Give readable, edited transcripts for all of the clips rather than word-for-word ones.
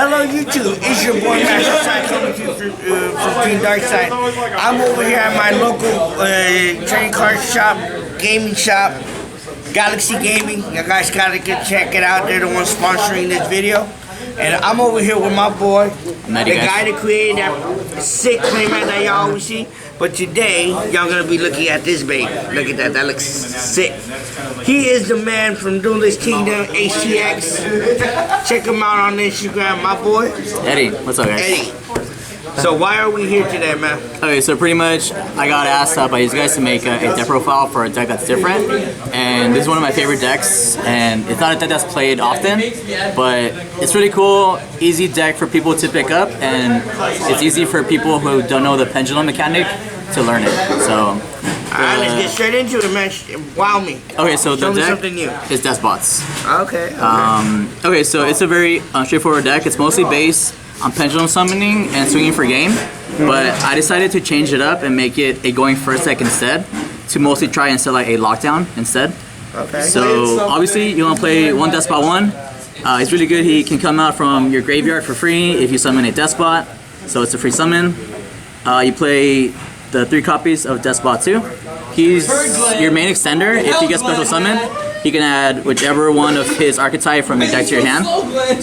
Hello YouTube, it's your boy Master Side coming to you from Team Darkside. I'm over here at my local trading card shop, gaming shop, Galaxy Gaming. You guys gotta check it out. They're the ones sponsoring this video. And I'm over here with my boy, the guy that created that sick playmat that y'all always see. But today, y'all gonna be looking at this baby. Look at that, that looks sick. He is the man from Duelist Kingdom, HTX. Check him out on Instagram, my boy. Eddie, what's up guys? Eddie. So why are we here today, man? Okay, so pretty much I got asked by these guys to make a deck profile for a deck that's different, and this is one of my favorite decks, and it's not a deck that's played often, but it's really cool, easy deck for people to pick up, and it's easy for people who don't know the pendulum mechanic to learn it. So alright, let's get straight into it, man. Wow me. Okay, so Show the deck something new. is Deskbot's. Okay. Okay, so it's a very straightforward deck. It's mostly based on pendulum summoning and swinging for game, but I decided to change it up and make it a going first deck instead, to mostly try and set like a lockdown instead. Okay. So obviously you want to play one Deskbot 1. He's really good. He can come out from your graveyard for free if you summon a Deskbot, so it's a free summon. You play the 3 copies of Deskbot 2. He's your main extender. If you get special summon, you can add whichever one of his archetype from your deck to your hand.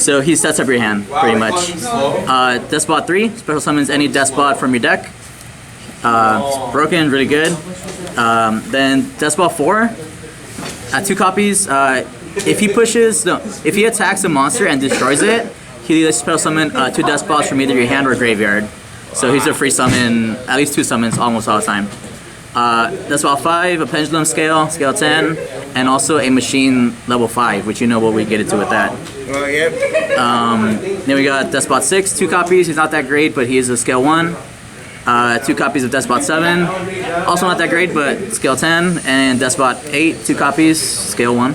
So he sets up your hand, pretty much. Deskbot 3, special summons any Deskbot from your deck. Broken, really good. Then Deskbot 4, 2 copies. If he attacks a monster and destroys it, he special summon 2 Deskbots from either your hand or graveyard. So he's a free summon, at least 2 summons almost all the time. Deskbot 5, a pendulum scale 10, and also a machine level 5, which you know what we get into with that. Oh, yep. Then we got Deskbot 6, 2 copies. He's not that great, but he is a scale 1. 2 copies of Deskbot 7, also not that great, but scale 10. And Deskbot 8, 2 copies, scale 1.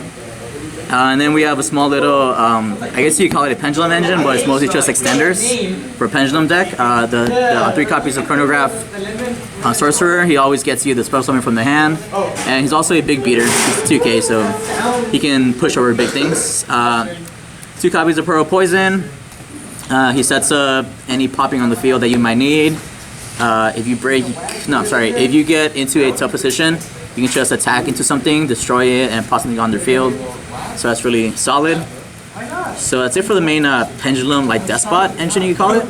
And then we have a small little, I guess you could call it a pendulum engine, but it's mostly just extenders for pendulum deck. The 3 copies of Chronograph Sorcerer, he always gets you the special summon from the hand. And he's also a big beater, he's 2k, so he can push over big things. 2 copies of Pearl Poison. He sets up any popping on the field that you might need. If you get into a tough position, you can just attack into something, destroy it, and pop something on their field. So that's really solid. So that's it for the main pendulum, like Deskbot engine you call it.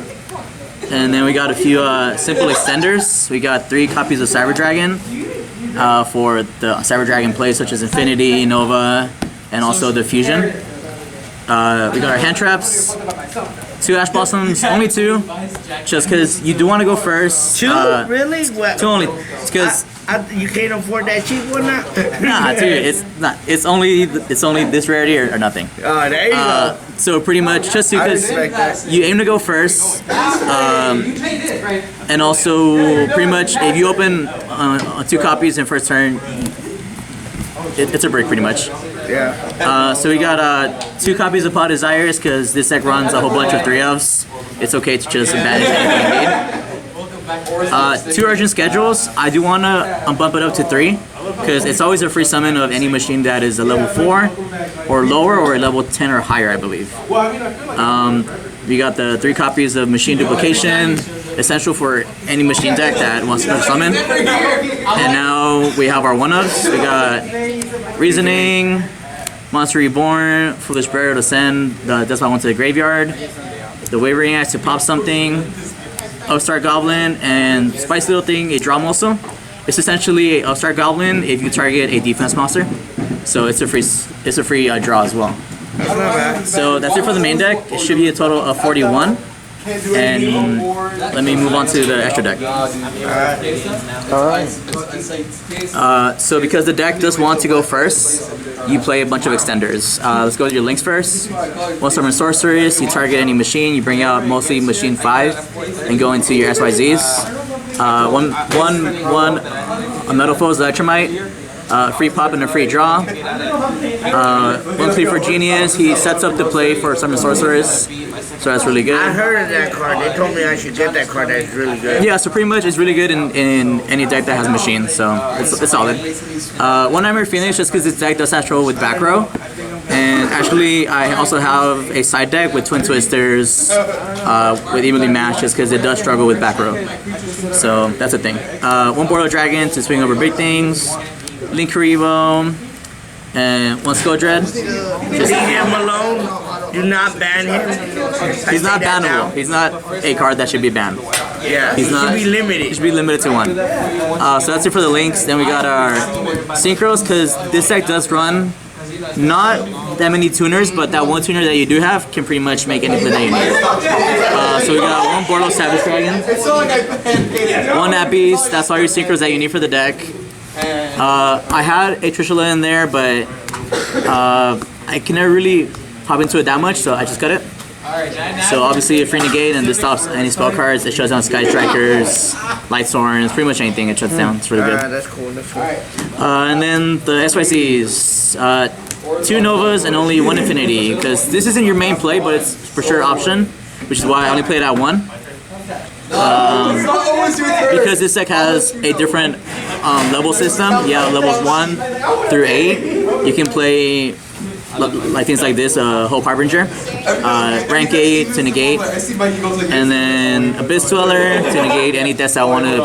And then we got a few simple extenders. We got 3 copies of Cyber Dragon for the Cyber Dragon plays such as Infinity, Nova, and also the Fusion. We got our hand traps, 2 Ash Blossoms, only 2, just because you do want to go first. 2? Really? What? 2 only, because you can't afford that cheap one now? nah, dude, it's not. It's only this rarity or nothing. Oh, there you go. So pretty much just because you aim to go first, and also pretty much if you open 2 copies in first turn, it's a break pretty much. Yeah. So we got 2 copies of Pod Desires because this deck runs a whole bunch of 3-ofs. It's okay to just banish anything you need. 2 urgent schedules. I do want to bump it up to 3 because it's always a free summon of any machine that is a level 4 or lower or a level 10 or higher, I believe. We got the 3 copies of Machine Duplication, essential for any machine deck that wants to summon. And now we have our 1-ofs. We got Reasoning, Monster Reborn, Foolish Burial to send the Deskbot 1 to the graveyard, the Wavering Axe to pop something, Upstart Goblin, and Spicy Little Thing, a draw also. It's essentially a Upstart Goblin if you target a defense monster. So it's a free draw as well. That's not bad. So that's it for the main deck. It should be a total of 41. And let me move on to the extra deck. So because the deck does want to go first, you play a bunch of extenders. Let's go to your links first. 1 Summon Sorceress, you target any machine, you bring out mostly machine 5 and go into your SYZs. A Metal Foes Electromite, free pop and a free draw. 1 play for Genius, he sets up the play for Summon Sorceress. So that's really good. I heard of that card. They told me I should get that card. That's really good. Yeah, so pretty much it's really good in any deck that has machines, so it's solid. 1 Nightmare Phoenix, just because this deck does have trouble with back row. And actually, I also have a side deck with Twin Twisters with evenly matched, just because it does struggle with back row. So that's a thing. One Borderlands Dragon to swing over big things. Link Karibo. And one Skull Dread. Leave him alone. Do not ban him. He's not bannable. He's not a card that should be banned. Yeah, He's not. He should be limited. He should be limited to one. So that's it for the links. Then we got our synchros, because this deck does run not that many tuners, but that one tuner that you do have can pretty much make anything that you need. So we got one Borderlands Savage Dragon, one Appies. That's all your synchros that you need for the deck. I had a Trishula in there, but I can never really hop into it that much, so I just cut it. So obviously a free negate, and this stops any spell cards. It shuts down Sky Strikers, Light Sworns, pretty much anything it shuts down. It's really good. That's cool. That's cool. And then the SYCs, 2 Novas and only 1 Infinity, because this isn't your main play, but it's for sure option, which is why I only played at 1. Because this deck has a different level system. Yeah, levels 1 through 8. You can play like things like this, Hope Harbinger, rank 8 to negate, and then Abyss Dweller to negate any decks that want to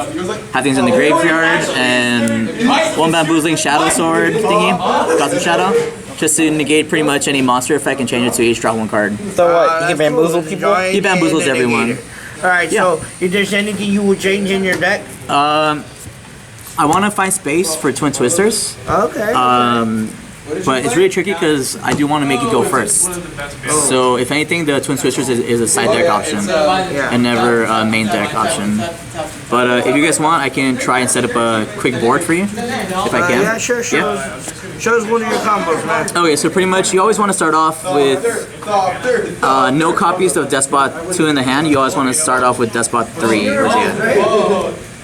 have things in the graveyard, and one Bamboozling Shadow Sword thingy, Gotham Shadow, just to negate pretty much any monster effect and change it to each draw 1 card. So what? You can bamboozle people? He bamboozles everyone. Alright, so if there's anything you would change in your deck? I want to find space for Twin Twisters. Okay. But it's really tricky because I do want to make it go first. So if anything, the Twin Twisters is a side deck option and never a main deck option. But if you guys want, I can try and set up a quick board for you, if I can. Yeah, sure. Yeah. Show us one of your combos, man. Okay, so pretty much you always want to start off with no copies of Deskbot 2 in the hand. You always want to start off with Deskbot 3. Where's he at?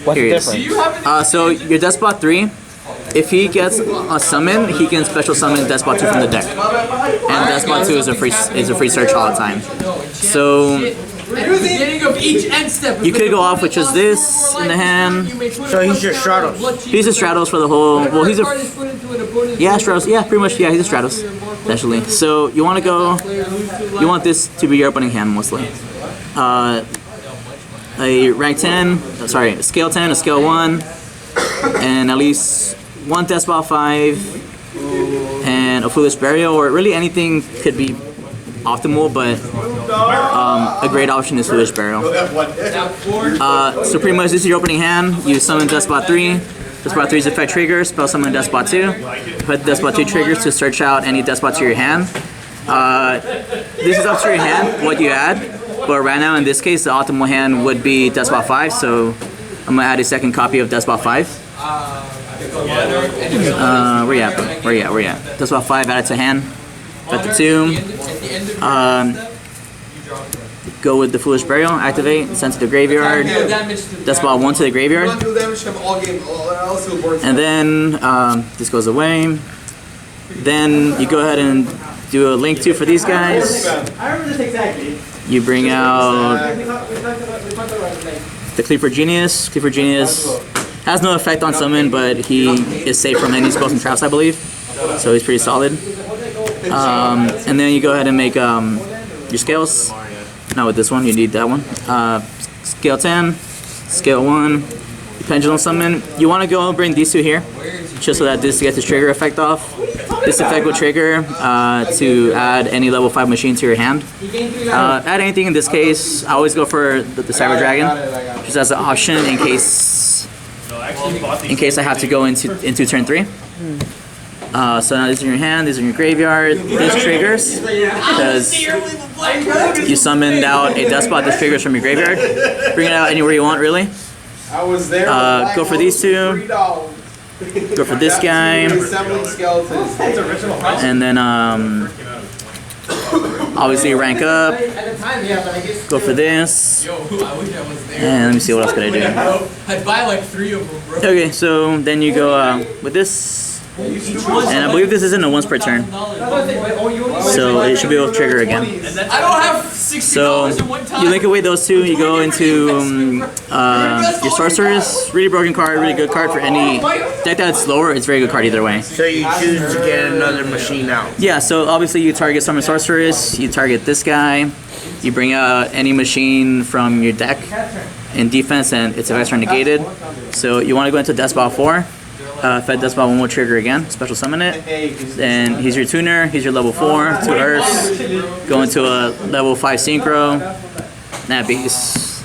What's Here the he is. difference? So your Deskbot 3, if he gets a summon, he can special summon Deskbot 2 from the deck. And Deskbot 2 is a free search all the time. So you could go off with just this in the hand. So he's your Stratos. He's a Stratos for the whole. Well, he's a. Yeah, Stratos. Yeah, pretty much. Yeah, he's a Stratos, essentially. So you want to go. You want this to be your opening hand mostly. A rank 10. Sorry, a scale 10, a scale 1, and at least 1 Deskbot 5, and a Foolish Burial, or really anything could be optimal, but a great option is Foolish Burial. So pretty much this is your opening hand. You summon Deskbot 3. Deskbot 3's effect trigger, spell summon Deskbot 2. Put Deskbot 2 triggers to search out any Deskbot to your hand. This is up to your hand, what you add. But right now in this case, the optimal hand would be Deskbot 5, so I'm going to add a second copy of Deskbot 5. Where you at? Deskbot 5 added to hand. Got the 2. Go with the Foolish Burial, activate, send to the graveyard. Deskbot 1 to the graveyard. And then this goes away. Then you go ahead and do a link 2 for these guys. You bring out the Cleaver Genius. Cleaver Genius has no effect on summon, but he is safe from any spells and traps, I believe. So he's pretty solid. And then you go ahead and make your scales. Not with this one, you need that one. Scale 10, scale 1, pendulum summon. You want to go and bring these 2 here, just so that this gets the trigger effect off. This effect will trigger to add any level 5 machine to your hand. Add anything in this case. I always go for the Cyber Dragon, just as an option in case I have to go into turn 3. So now these are in your hand, these are in your graveyard. This triggers because you summoned out a Deskbot. This triggers from your graveyard. Bring it out anywhere you want, really. Go for these 2. Go for this guy. And then obviously rank up. Go for this. And let me see what else could I do. I'd buy like 3 of them, bro. Okay, so then you go with this. And I believe this isn't a once per turn. So it should be able to trigger again. I don't have $60 So in one time. you link away those two, you go into your sorceress. Really broken card, really good card for any deck that's slower. It's a very good card either way. So you choose to get another machine out. Yeah, so obviously you target Summon Sorceress, you target this guy, you bring out any machine from your deck in defense, and its effects are negated. So you want to go into Deskbot 4. Fed Deskbot 1 will trigger again, special summon it. Then he's your tuner, he's your level 4, 2 Earths. Go into a level 5 Synchro. That beast.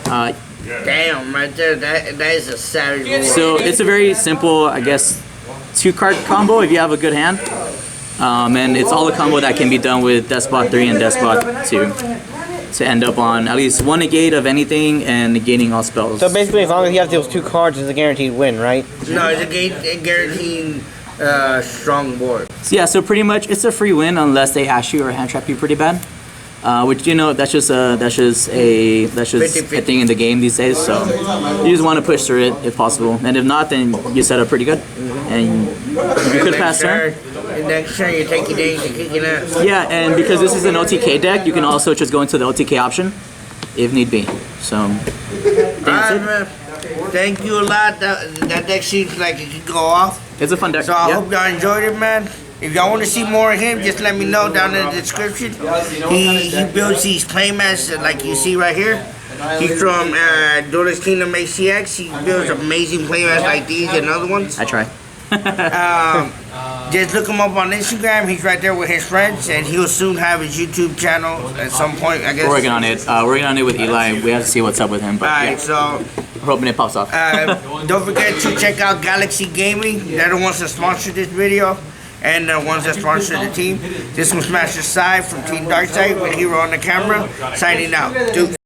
Damn, right there, that is a savage board. So it's a very simple, I guess, 2-card combo if you have a good hand. And it's all a combo that can be done with Deskbot 3 and Deskbot 2 to end up on at least 1 negate of anything and negating all spells. So basically, as long as you have those 2 cards, it's a guaranteed win, right? No, it's a guaranteed strong board. So yeah, so pretty much it's a free win unless they ash you or hand trap you pretty bad. Which, you know, that's just a 50-50. thing in the game these days. So you just want to push through it if possible, and if not, then you set up pretty good, and you could pass turn. Next turn, you take your days and kick it out. Yeah, and because this is an OTK deck, you can also just go into the OTK option if need be. So that's it. Man. Thank you a lot. That deck seems like it could go off. It's a fun deck. So I Yeah. hope y'all enjoyed it, man. If y'all want to see more of him, just let me know down in the description. He builds these playmats like you see right here. He's from Duelist Kingdom ACX. He builds amazing playmats like these and other ones. I try. Just look him up on Instagram. He's right there with his friends, and he'll soon have his YouTube channel at some point, I guess. We're working on it. Working on it with Eli. We have to see what's up with him, but Alright, yeah, so we're hoping it pops off. don't forget to check out Galaxy Gaming. They're the ones that sponsor this video, and the ones that sponsor the team. This was Master Sai from Team Darkside with Hero on the camera, signing out. Dude.